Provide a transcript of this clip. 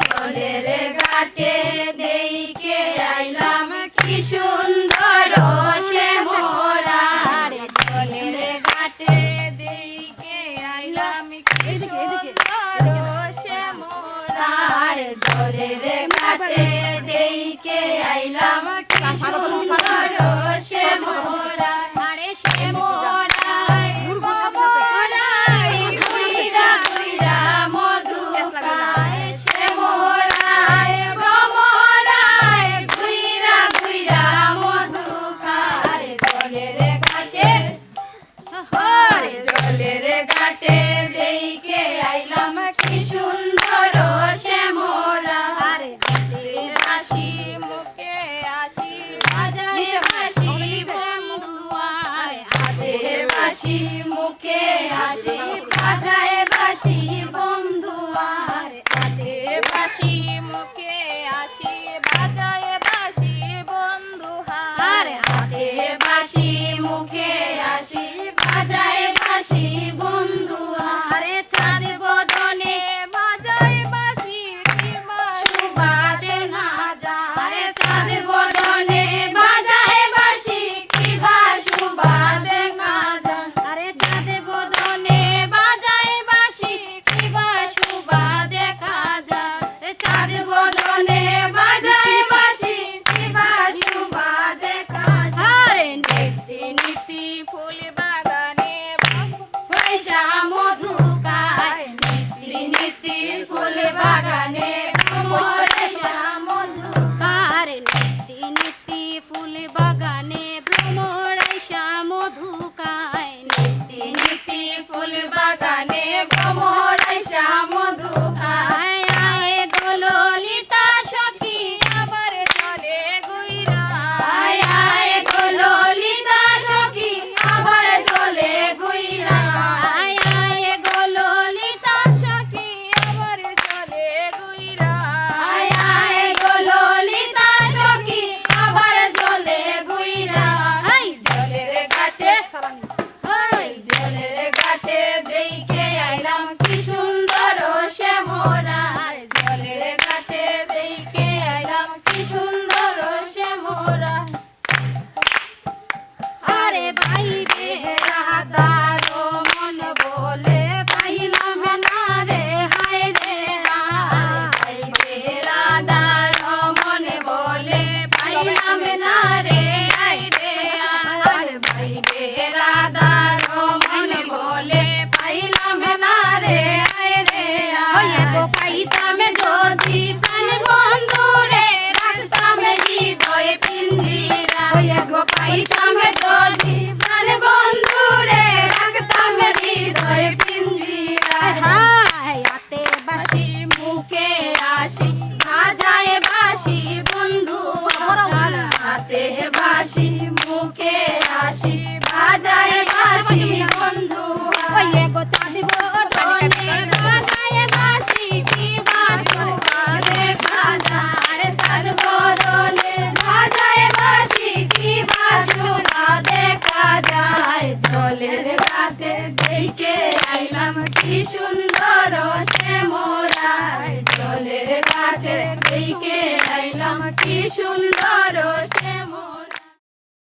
জলের ঘাটে দেইকে আইলাম কি সুন্দর সে মোরা জলের ঘাটে দেইকে আইলাম কি সুন্দর সে মোরা জলের ঘাটে দেইকে আইলাম কি সুন্দর সে মোরা আরে সে মোরা মুখে আসি বাজায় বাসি বন্ধু আর হাতে বাসি মুখে আসি বাজায় বাসি বন্ধু আর হাতে বাসি মুখে আসি বাজায় বাসি বন্ধু আরে চাঁদ বদনে বাজায় বাসি সুবাসে না যায় চাঁদ বদনে বাজায় বাসি কি সুবাসে না যায় কি সুন্দর সে মোরা জলের ঘাটে দেইকে আইলাম কি সুন্দর